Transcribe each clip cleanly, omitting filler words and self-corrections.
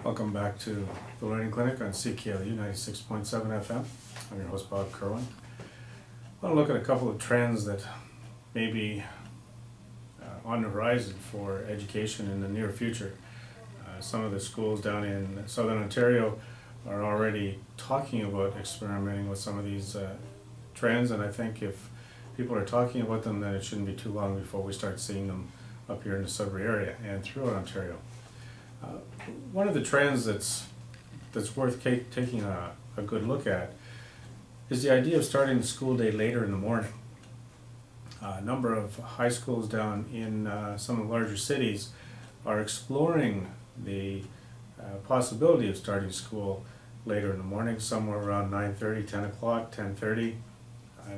Welcome back to the Learning Clinic on CKLU 96.7 FM. I'm your host, Bob Kerwin. I want to look at a couple of trends that may be on the horizon for education in the near future. Some of the schools down in Southern Ontario are already talking about experimenting with some of these trends, and I think if people are talking about them, then it shouldn't be too long before we start seeing them up here in the Sudbury area and throughout Ontario. One of the trends that's worth taking a good look at is the idea of starting the school day later in the morning. A number of high schools down in some of the larger cities are exploring the possibility of starting school later in the morning, somewhere around 9:30, 10 o'clock, 10:30.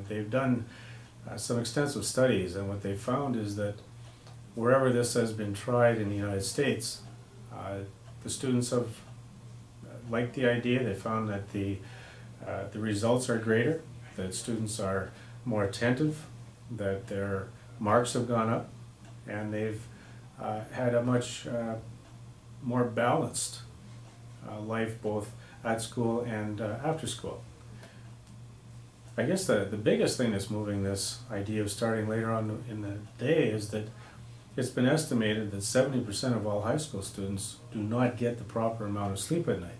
They've done some extensive studies, and what they found is that wherever this has been tried in the United States, the students have liked the idea. They found that the results are greater, that students are more attentive, that their marks have gone up, and they've had a much more balanced life both at school and after school. I guess the biggest thing that's moving this idea of starting later on in the day is that it's been estimated that 70% of all high school students do not get the proper amount of sleep at night.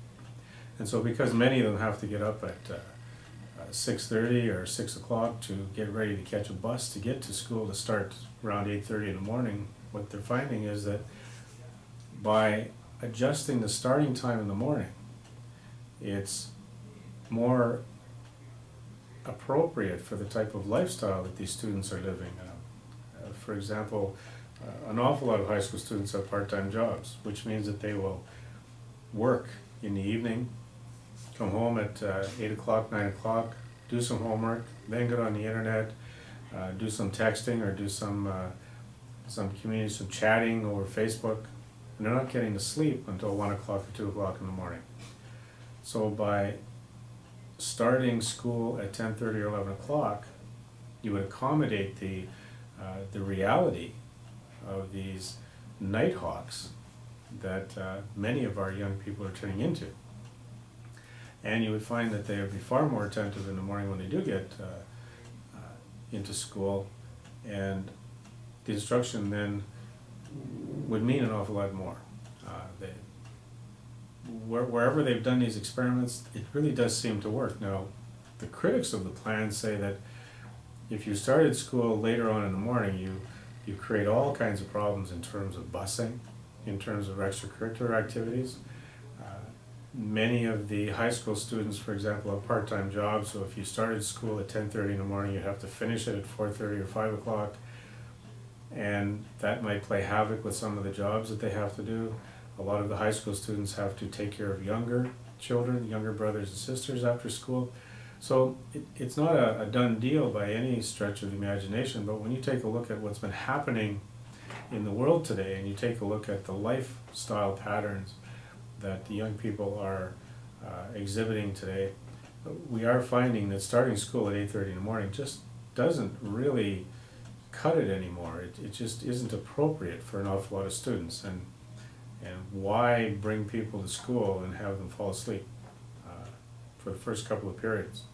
And so because many of them have to get up at 6:30 or 6 o'clock to get ready to catch a bus to get to school to start around 8:30 in the morning, what they're finding is that by adjusting the starting time in the morning, it's more appropriate for the type of lifestyle that these students are living. For example, an awful lot of high school students have part-time jobs, which means that they will work in the evening, come home at 8 o'clock, 9 o'clock, do some homework, then get on the internet, do some texting or do some community, some chatting over Facebook, and they're not getting to sleep until 1 o'clock or 2 o'clock in the morning. So by starting school at 10:30 or 11 o'clock, you would accommodate the reality of these night hawks that many of our young people are turning into. And you would find that they would be far more attentive in the morning when they do get into school, and the instruction then would mean an awful lot more. Wherever they've done these experiments, it really does seem to work. Now, the critics of the plan say that if you started school later on in the morning, you create all kinds of problems in terms of busing, in terms of extracurricular activities. Many of the high school students, for example, have part-time jobs, so if you started school at 10:30 in the morning, you'd have to finish it at 4:30 or 5 o'clock, and that might play havoc with some of the jobs that they have to do. A lot of the high school students have to take care of younger children, younger brothers and sisters after school. So it's not a done deal by any stretch of the imagination, but when you take a look at what's been happening in the world today, and you take a look at the lifestyle patterns that the young people are exhibiting today, we are finding that starting school at 8:30 in the morning just doesn't really cut it anymore. It just isn't appropriate for an awful lot of students. And why bring people to school and have them fall asleep for the first couple of periods?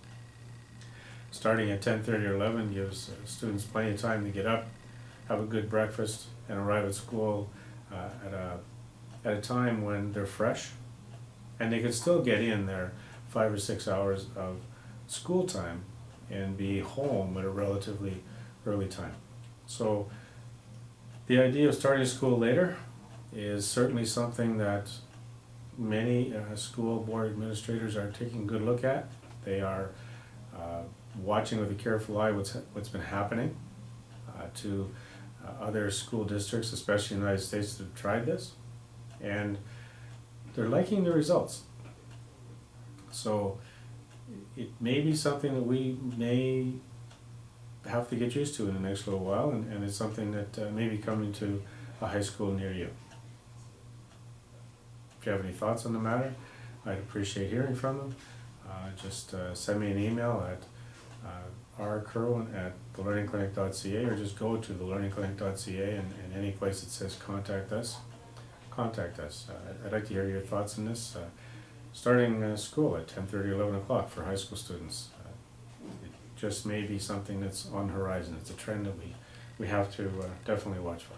Starting at 10:30 or 11 gives students plenty of time to get up, have a good breakfast, and arrive at school at a time when they're fresh, and they can still get in their 5 or 6 hours of school time and be home at a relatively early time. So the idea of starting school later is certainly something that many school board administrators are taking a good look at. They are watching with a careful eye what's been happening to other school districts, especially in the United States, that have tried this, and they're liking the results. So it may be something that we may have to get used to in the next little while, and it's something that may be coming to a high school near you. If you have any thoughts on the matter, I'd appreciate hearing from them. Just send me an email at rkerwin@thelearningclinic.ca, or just go to thelearningclinic.ca and any place that says contact us. contact us. I'd like to hear your thoughts on this. Starting school at 10:30, 11 o'clock for high school students. It just may be something that's on the horizon. It's a trend that we have to definitely watch for.